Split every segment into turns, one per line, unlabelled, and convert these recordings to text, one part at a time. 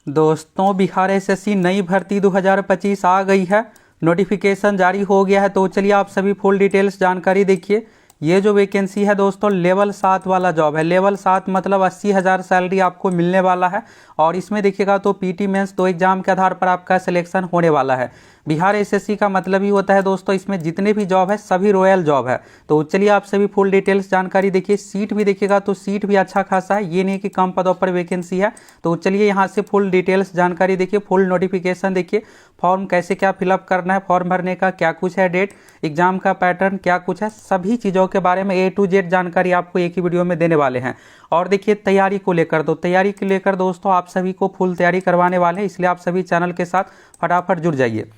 दोस्तों बिहार एसएससी नई भर्ती 2025 आ गई है। नोटिफिकेशन जारी हो गया है। तो चलिए आप सभी फुल डिटेल्स जानकारी देखिए। ये जो वैकेंसी है दोस्तों लेवल 7 वाला जॉब है। लेवल 7 मतलब 80,000 सैलरी आपको मिलने वाला है। और इसमें देखिएगा तो पीटी मेंस 2 एग्जाम के आधार पर आपका सिलेक्शन होने वाला है। बिहार एसएससी का मतलब ही होता है दोस्तों इसमें जितने भी जॉब है सभी रॉयल जॉब है। तो चलिए आप सभी फुल डिटेल्स जानकारी देखिए। सीट भी देखिएगा तो सीट भी अच्छा खासा है, ये नहीं कि कम पदों पर वैकेंसी है। तो चलिए यहाँ से फुल डिटेल्स जानकारी देखिए, फुल नोटिफिकेशन देखिए, फॉर्म कैसे क्या फिलअप करना है, फॉर्म भरने का क्या कुछ है, डेट, एग्जाम का पैटर्न क्या कुछ है, सभी चीज़ों के बारे में A to Z जानकारी आपको एक ही वीडियो में देने वाले हैं। और देखिए तैयारी को लेकर, तो तैयारी को लेकर दोस्तों आप सभी को फुल तैयारी करवाने वाले हैं, इसलिए आप सभी चैनल के साथ फटाफट जुड़ जाइए।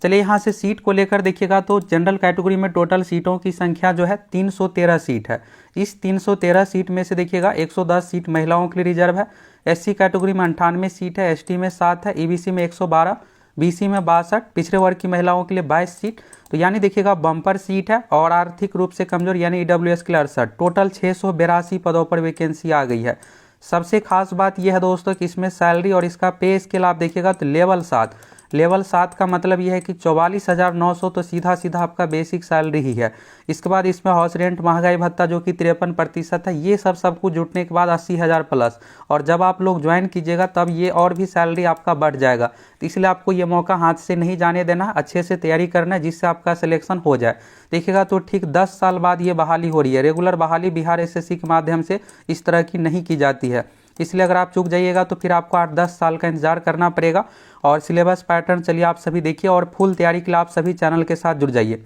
चलिए यहाँ से सीट को लेकर देखिएगा तो जनरल कैटेगरी में टोटल सीटों की संख्या जो है 313 सीट है। इस 313 सीट में से देखिएगा 110 सीट महिलाओं के लिए रिजर्व है। एससी कैटेगरी में 98 सीट है, एसटी में 7 है, ईबीसी में 112, बीसी में 62, पिछड़े वर्ग की महिलाओं के लिए 22 सीट। तो यानी देखिएगा बम्पर सीट है। और आर्थिक रूप से कमजोर यानी ईडब्ल्यूएस के लिए 68, टोटल 682 पदों पर वैकेंसी आ गई है। सबसे खास बात यह है दोस्तों कि इसमें सैलरी और इसका पे स्केल आप देखिएगा तो लेवल 7 का मतलब यह है कि 44,900 तो सीधा सीधा आपका बेसिक सैलरी ही है। इसके बाद इसमें हाउस रेंट, महंगाई भत्ता जो कि 53% है, ये सब कुछ जुटने के बाद 80,000 प्लस। और जब आप लोग ज्वाइन कीजिएगा तब ये और भी सैलरी आपका बढ़ जाएगा। तो इसलिए आपको ये मौका हाथ से नहीं जाने देना, अच्छे से तैयारी करना है जिससे आपका सिलेक्शन हो जाए। देखिएगा तो ठीक 10 साल बाद ये बहाली हो रही है। रेगुलर बहाली बिहार एसएससी के माध्यम से इस तरह की नहीं की जाती है। इसलिए अगर आप चूक जाइएगा तो फिर आपको 8-10 साल का इंतजार करना पड़ेगा। और सिलेबस पैटर्न चलिए आप सभी देखिए और फुल तैयारी के लिए आप सभी चैनल के साथ जुड़ जाइए।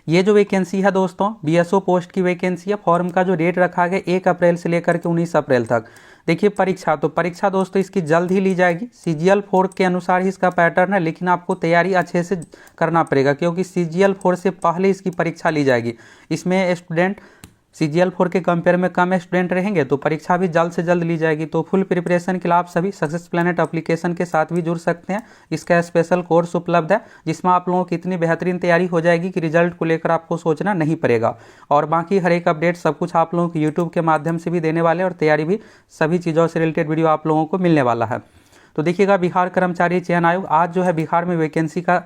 ये जो वैकेंसी है दोस्तों बीएसओ पोस्ट की वैकेंसी है। फॉर्म का जो डेट रखा गया 1 अप्रैल से लेकर के 19 अप्रैल तक। देखिए परीक्षा, तो परीक्षा दोस्तों इसकी जल्द ही ली जाएगी। सीजीएल 4 के अनुसार ही इसका पैटर्न है, लेकिन आपको तैयारी अच्छे से करना पड़ेगा क्योंकि सीजीएल 4 से पहले इसकी परीक्षा ली जाएगी। इसमें स्टूडेंट सीजीएल 4 के कंपेयर में कम स्टूडेंट रहेंगे तो परीक्षा भी जल्द से जल्द ली जाएगी। तो फुल प्रिपरेशन के लिए आप सभी सक्सेस प्लैनेट एप्लीकेशन के साथ भी जुड़ सकते हैं। इसका स्पेशल कोर्स उपलब्ध है जिसमें आप लोगों की इतनी बेहतरीन तैयारी हो जाएगी कि रिजल्ट को लेकर आपको सोचना नहीं पड़ेगा। और बाकी हर एक अपडेट सब कुछ आप लोगों को यूट्यूब के माध्यम से भी देने वाले हैं और तैयारी भी सभी चीज़ों से रिलेटेड वीडियो आप लोगों को मिलने वाला है। तो देखिएगा बिहार कर्मचारी चयन आयोग आज जो है बिहार में वैकेंसी का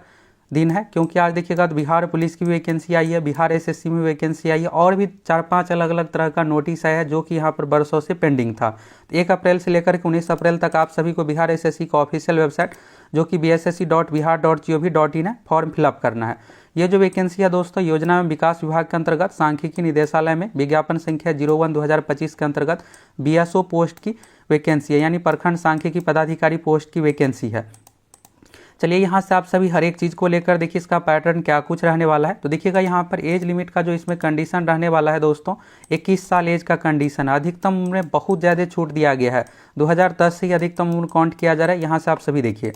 दिन है, क्योंकि आज देखिएगा तो बिहार पुलिस की वैकेंसी आई है, बिहार एसएससी में वैकेंसी आई है और भी 4-5 अलग अलग तरह का नोटिस आया है जो कि यहाँ पर बरसों से पेंडिंग था। 1 अप्रैल से लेकर के 19 अप्रैल तक आप सभी को बिहार एसएससी का ऑफिशियल वेबसाइट जो कि bssc.bihar.gov.in है, फॉर्म फिलअप करना है। ये जो वैकेंसी है दोस्तों योजना एवं विकास विभाग के अंतर्गत सांख्यिकी निदेशालय में विज्ञापन संख्या 01/2025 के अंतर्गत बीएसओ पोस्ट की वैकेंसी है, यानी प्रखंड सांख्यिकी पदाधिकारी पोस्ट की वैकेंसी है। चलिए यहाँ से आप सभी हर एक चीज़ को लेकर देखिए इसका पैटर्न क्या कुछ रहने वाला है। तो देखिएगा यहाँ पर एज लिमिट का जो इसमें कंडीशन रहने वाला है दोस्तों 21 साल एज का कंडीशन है। अधिकतम उम्र में बहुत ज़्यादा छूट दिया गया है, 2010 से ही अधिकतम उम्र काउंट किया जा रहा है। यहाँ से आप सभी देखिए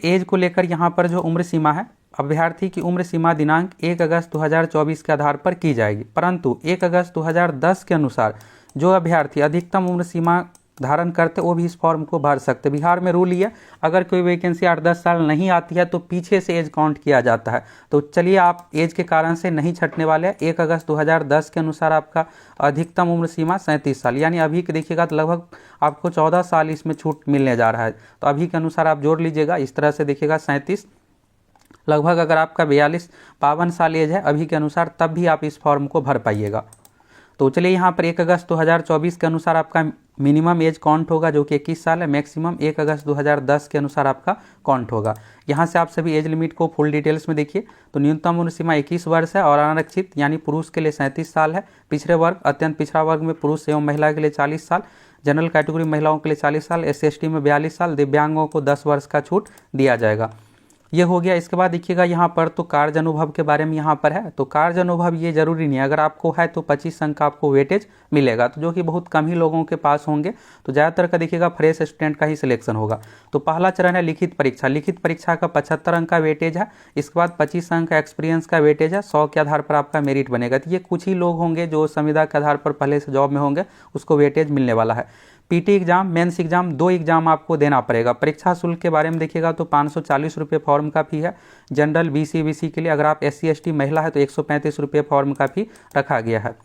एज को लेकर यहाँ पर जो उम्र सीमा है, अभ्यर्थी की उम्र सीमा दिनांक 1 अगस्त 2024 के आधार पर की जाएगी, परंतु 1 अगस्त 2010 के अनुसार जो अभ्यर्थी अधिकतम उम्र सीमा धारण करते वो भी इस फॉर्म को भर सकते। बिहार में रूल ये अगर कोई वैकेंसी 8-10 साल नहीं आती है तो पीछे से एज काउंट किया जाता है। तो चलिए आप एज के कारण से नहीं छटने वाले हैं। 1 अगस्त 2010 के अनुसार आपका अधिकतम उम्र सीमा 37 साल, यानी अभी के देखिएगा तो लगभग आपको 14 साल इसमें छूट मिलने जा रहा है। तो अभी के अनुसार आप जोड़ लीजिएगा, इस तरह से देखिएगा 37 लगभग अगर आपका 42-52 साल एज है अभी के अनुसार तब भी आप इस फॉर्म को भर पाइएगा। तो चलिए यहाँ पर 1 अगस्त 2024 के अनुसार आपका मिनिमम एज काउंट होगा जो कि 21 साल है, मैक्सिमम 1 अगस्त 2010 के अनुसार आपका काउंट होगा। यहाँ से आप सभी एज लिमिट को फुल डिटेल्स में देखिए। तो न्यूनतम उम्र सीमा 21 वर्ष है और अनारक्षित यानी पुरुष के लिए 37 साल है, पिछड़े वर्ग अत्यंत पिछड़ा वर्ग में पुरुष एवं महिला के लिए 40 साल, जनरल कैटेगरी महिलाओं के लिए 40 साल, SC/ST में 42 साल, दिव्यांगों को 10 वर्ष का छूट दिया जाएगा। ये हो गया। इसके बाद देखिएगा यहाँ पर तो कार्य अनुभव के बारे में यहाँ पर है। तो कार्य अनुभव ये जरूरी नहीं है, अगर आपको है तो 25 अंक का आपको वेटेज मिलेगा, तो जो कि बहुत कम ही लोगों के पास होंगे। तो ज़्यादातर का देखिएगा फ्रेश स्टूडेंट का ही सिलेक्शन होगा। तो पहला चरण है लिखित परीक्षा। लिखित परीक्षा का 75 अंक का वेटेज है। इसके बाद 25 अंक का एक्सपीरियंस का वेटेज है, 100 के आधार पर आपका मेरिट बनेगा। तो ये कुछ ही लोग होंगे जो संविदा के आधार पर पहले से जॉब में होंगे, उसको वेटेज मिलने वाला है। PT exam, mains exam 2 exam आपको देना पड़ेगा। परीक्षा शुल्क के बारे में देखिएगा तो 540 रुपये फॉर्म का फी है। जनरल BC के लिए अगर आप SC/ST महिला है तो 135 रुपये फॉर्म का फी रखा गया है।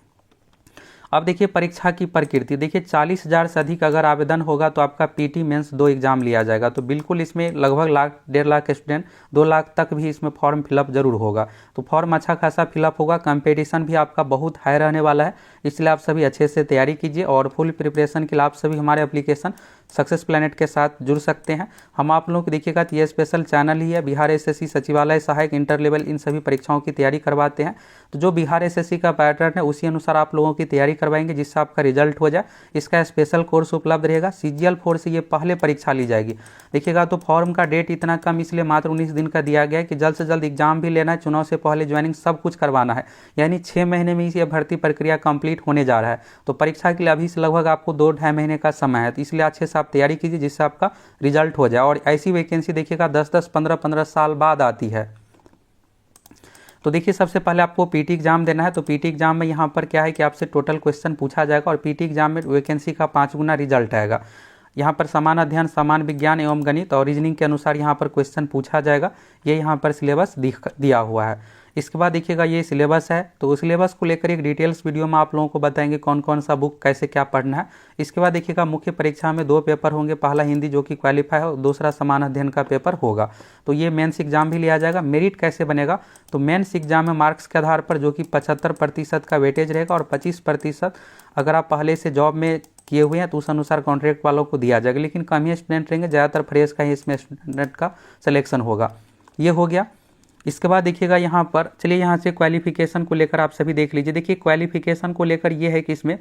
अब देखिए परीक्षा की प्रकृति, देखिए 40,000 से अधिक अगर आवेदन होगा तो आपका पीटी मेंस 2 एग्जाम लिया जाएगा। तो बिल्कुल इसमें लगभग लाख 1.5 लाख स्टूडेंट, 2 लाख तक भी इसमें फॉर्म फिलअप जरूर होगा। तो फॉर्म अच्छा खासा फिलअप होगा, कंपटीशन भी आपका बहुत हाई रहने वाला है, इसलिए आप सभी अच्छे से तैयारी कीजिए। और फुल प्रिपरेशन के लिए आप सभी हमारे एप्लीकेशन सक्सेस प्लैनेट के साथ जुड़ सकते हैं। हम आप लोगों को देखिएगा तो ये स्पेशल चैनल ही है, बिहार एसएससी सचिवालय सहायक इंटर लेवल इन सभी परीक्षाओं की तैयारी करवाते हैं। तो जो बिहार एसएससी का पैटर्न है उसी अनुसार आप लोगों की तैयारी करवाएंगे, जिससे आपका रिजल्ट हो जाए। इसका स्पेशल कोर्स उपलब्ध रहेगा, CGL 4 से ये पहले परीक्षा ली जाएगी। देखिएगा तो फॉर्म का डेट इतना कम इसलिए मात्र 19 दिन का दिया गया है कि जल्द से जल्द एग्जाम भी लेना है, चुनाव से पहले ज्वाइनिंग सब कुछ करवाना है, यानी 6 महीने में ये भर्ती प्रक्रिया कंप्लीट होने जा रहा है। तो परीक्षा के लिए अभी से लगभग आपको 2-2.5 महीने का समय है, तो इसलिए अच्छे से आप तैयारी कीजिए जिससे आपका रिजल्ट हो जाए। और ऐसी वैकेंसी देखिएगा 10-10, 15-15 साल बाद आती है। तो देखिए सबसे पहले आपको पीटी एग्जाम देना है। तो पीटी एग्जाम में यहाँ पर क्या है कि आपसे टोटल क्वेश्चन पूछा जाएगा और पीटी एग्जाम में वैकेंसी का 5 गुना रिजल्ट आएगा। यहाँ पर समान अध्ययन, समान विज्ञान एवं गणित और रीजनिंग के अनुसार यहाँ पर क्वेश्चन पूछा जाएगा। ये यहाँ पर सिलेबस दिया हुआ है। इसके बाद देखिएगा ये सिलेबस है, तो सिलेबस को लेकर एक डिटेल्स वीडियो में आप लोगों को बताएंगे कौन कौन सा बुक कैसे क्या पढ़ना है। इसके बाद देखिएगा मुख्य परीक्षा में 2 पेपर होंगे, पहला हिंदी जो कि क्वालिफाई है और दूसरा समान अध्ययन का पेपर होगा। तो ये मेंस एग्जाम भी लिया जाएगा। मेरिट कैसे बनेगा, तो मेंस एग्जाम में मार्क्स के आधार पर जो कि 75% का वेटेज रहेगा और 25% अगर आप पहले से जॉब में किए हुए हैं तो उस अनुसार कॉन्ट्रैक्ट वालों को दिया जाएगा। लेकिन कम ही स्टूडेंट रहेंगे, ज़्यादातर फ्रेश का ही इसमें स्टूडेंट का सिलेक्शन होगा। ये हो गया। इसके बाद देखिएगा यहाँ पर, चलिए यहाँ से क्वालिफिकेशन को लेकर आप सभी देख लीजिए। देखिए क्वालिफिकेशन को लेकर ये है कि इसमें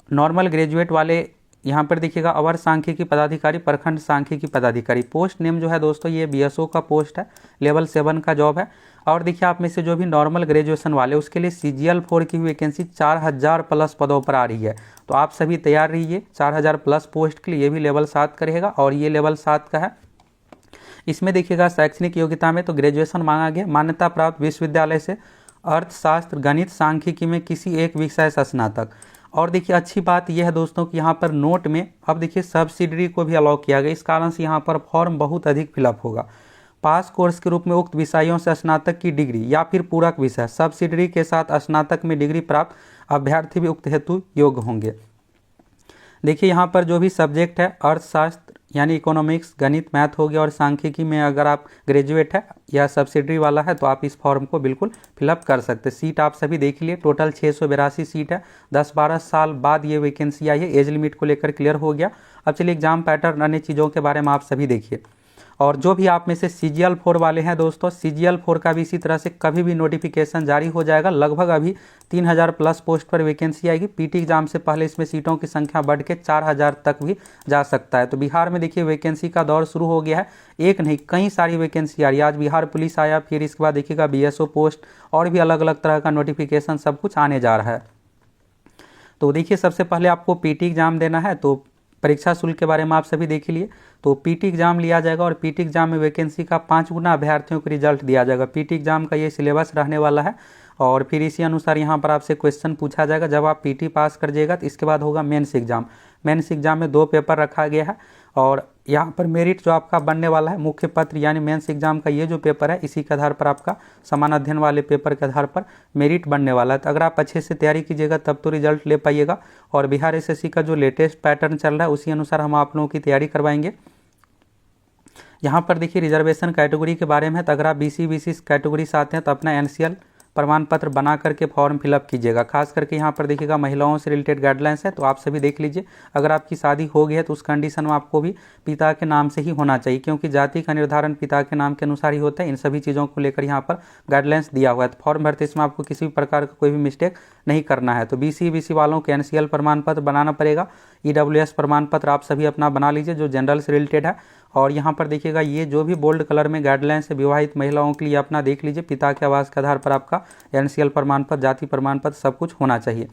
नॉर्मल ग्रेजुएट वाले यहाँ पर देखिएगा अवर सांख्यिकी पदाधिकारी, प्रखंड सांख्यिकी पदाधिकारी, पोस्ट नेम जो है दोस्तों ये बीएसओ का पोस्ट है, लेवल 7 का जॉब है। और देखिए आप में से जो भी नॉर्मल ग्रेजुएशन वाले उसके लिए CGL 4 की वैकेंसी 4000 प्लस पदों पर आ रही है। तो आप सभी तैयार रहिए 4000 प्लस पोस्ट के लिए। ये भी लेवल 7 का रहेगा और ये लेवल 7 का है। इसमें देखिएगा शैक्षणिक योग्यता में तो ग्रेजुएशन मांगा गया, मान्यता प्राप्त विश्वविद्यालय से, अर्थशास्त्र, गणित, सांख्यिकी में किसी एक विषय से स्नातक। और देखिए अच्छी बात यह है दोस्तों कि यहाँ पर नोट में अब देखिए सब्सिडरी को भी अलाउ किया गया, इस कारण से यहाँ पर फॉर्म बहुत अधिक फिलअप होगा। पास कोर्स के रूप में उक्त विषयों से स्नातक की डिग्री या फिर पूरक विषय सब्सिडरी के साथ स्नातक में डिग्री प्राप्त अभ्यर्थी भी उक्त हेतु योग्य होंगे। देखिए यहाँ पर जो भी सब्जेक्ट है, अर्थशास्त्र यानी इकोनॉमिक्स, गणित, मैथ हो गया और सांख्यिकी में अगर आप ग्रेजुएट है या सब्सिडरी वाला है तो आप इस फॉर्म को बिल्कुल फिलअप कर सकते हैं। सीट आप सभी देख लिए, टोटल 682 सीट है। 10-12 साल बाद ये वैकेंसी आई है। एज लिमिट को लेकर क्लियर हो गया। अब चलिए एग्जाम पैटर्न, अन्य चीज़ों के बारे में आप सभी देखिए। और जो भी आप में से CGL 4 वाले हैं दोस्तों, CGL 4 का भी इसी तरह से कभी भी नोटिफिकेशन जारी हो जाएगा। लगभग अभी 3000 प्लस पोस्ट पर वैकेंसी आएगी। पीटी एग्जाम से पहले इसमें सीटों की संख्या बढ़ के 4000 तक भी जा सकता है। तो बिहार में देखिए वैकेंसी का दौर शुरू हो गया है। एक नहीं कई सारी वैकेंसी आ रही है। आज बिहार पुलिस आया, फिर इसके बाद देखिएगा BSO पोस्ट और भी अलग अलग तरह का नोटिफिकेशन सब कुछ आने जा रहा है। तो देखिए सबसे पहले आपको पीटी एग्जाम देना है, तो परीक्षा शुल्क के बारे में आप सभी देख लिए। तो पीटी एग्जाम लिया जाएगा और पीटी एग्जाम में वैकेंसी का 5 गुना अभ्यर्थियों को रिजल्ट दिया जाएगा। पीटी एग्जाम का ये सिलेबस रहने वाला है और फिर इसी अनुसार यहाँ पर आपसे क्वेश्चन पूछा जाएगा। जब आप पीटी पास कर जाएगा तो इसके बाद होगा मेंस एग्जाम। मेंस एग्जाम में 2 पेपर रखा गया है और यहाँ पर मेरिट जो आपका बनने वाला है, मुख्य पत्र यानी मेंस एग्जाम का ये जो पेपर है इसी के आधार पर आपका समान अध्ययन वाले पेपर के आधार पर मेरिट बनने वाला है। तो अगर आप अच्छे से तैयारी कीजिएगा तब तो रिजल्ट ले पाइएगा। और बिहार एसएससी का जो लेटेस्ट पैटर्न चल रहा है उसी अनुसार हम आप लोगों की तैयारी करवाएंगे। यहाँ पर देखिए रिजर्वेशन कैटेगरी के बारे में है, तो अगर आप BC कैटेगरी से आते हैं तो अपना NCL प्रमाण पत्र बना करके फॉर्म फिलअप कीजिएगा। खास करके यहाँ पर देखिएगा महिलाओं से रिलेटेड गाइडलाइंस है, तो आप सभी देख लीजिए। अगर आपकी शादी हो गई है तो उस कंडीशन में आपको भी पिता के नाम से ही होना चाहिए, क्योंकि जाति का निर्धारण पिता के नाम के अनुसार ही होता है। इन सभी चीज़ों को लेकर यहाँ पर गाइडलाइंस दिया हुआ है। तो फॉर्म भरते इसमें आपको किसी भी प्रकार का कोई भी मिस्टेक नहीं करना है। तो BC वालों को NCL प्रमाण पत्र बनाना पड़ेगा। EWS प्रमाण पत्र आप सभी अपना बना लीजिए जो जनरल से रिलेटेड है। और यहाँ पर देखिएगा ये जो भी बोल्ड कलर में गाइडलाइंस है विवाहित महिलाओं के लिए अपना देख लीजिए। पिता के आवास के आधार पर आपका NCL प्रमाण पत्र, जाति प्रमाण पत्र सब कुछ होना चाहिए।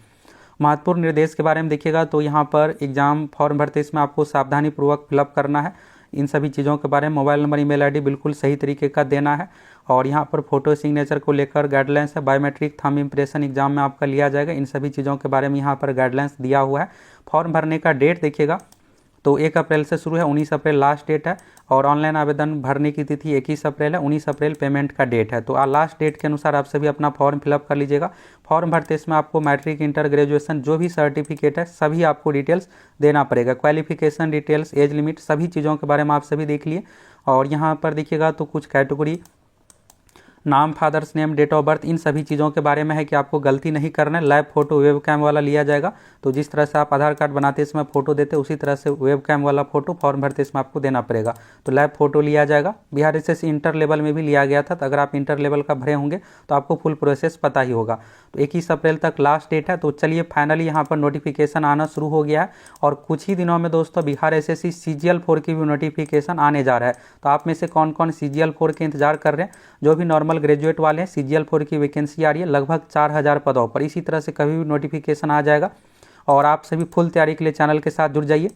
महत्वपूर्ण निर्देश के बारे में देखिएगा तो यहाँ पर एग्जाम फॉर्म भरते इसमें आपको सावधानी पूर्वक फिलअप करना है। इन सभी चीज़ों के बारे में मोबाइल नंबर, ईमेल ID बिल्कुल सही तरीके का देना है। और यहाँ पर फोटो सिग्नेचर को लेकर गाइडलाइंस है। बायोमेट्रिक थंब इम्प्रेशन एग्जाम में आपका लिया जाएगा। इन सभी चीज़ों के बारे में यहाँ पर गाइडलाइंस दिया हुआ है। फॉर्म भरने का डेट देखिएगा तो 1 अप्रैल से शुरू है, 19 अप्रैल लास्ट डेट है। और ऑनलाइन आवेदन भरने की तिथि 21 अप्रैल है, 19 अप्रैल पेमेंट का डेट है। तो लास्ट डेट के अनुसार आप सभी अपना फॉर्म फिलअप कर लीजिएगा। फॉर्म भरते इसमें आपको मैट्रिक, इंटर, ग्रेजुएशन जो भी सर्टिफिकेट है सभी आपको डिटेल्स देना पड़ेगा। क्वालिफिकेशन डिटेल्स, एज लिमिट, सभी चीज़ों के बारे में आप सभी देख लिए। और यहाँ पर देखिएगा तो कुछ कैटेगरी, नाम, father's name, date of birth, इन सभी चीज़ों के बारे में है कि आपको गलती नहीं करना है। लाइव फोटो वेब कैम वाला लिया जाएगा। तो जिस तरह से आप आधार कार्ड बनाते इसमें फ़ोटो देते उसी तरह से वेब कैम वाला फ़ोटो फॉर्म भरते इसमें आपको देना पड़ेगा। तो लाइव फोटो लिया जाएगा। बिहार एसएससी इंटर लेवल में भी लिया गया था, तो अगर आप इंटर लेवल का भरे होंगे तो आपको फुल प्रोसेस पता ही होगा। तो 21 अप्रैल तक लास्ट डेट है। तो चलिए फाइनली यहाँ पर नोटिफिकेशन आना शुरू हो गया है और कुछ ही दिनों में दोस्तों बिहार एसएससी CGL 4 की भी नोटिफिकेशन आने जा रहा है। तो आप में से कौन कौन CGL 4 के इंतजार कर रहे हैं? जो भी नॉर्मल ग्रेजुएट वाले हैं, CGL 4 की वैकेंसी आ रही है लगभग 4000 पदों पर। इसी तरह से कभी भी नोटिफिकेशन आ जाएगा और आप सभी फुल तैयारी के लिए चैनल के साथ जुड़ जाइए।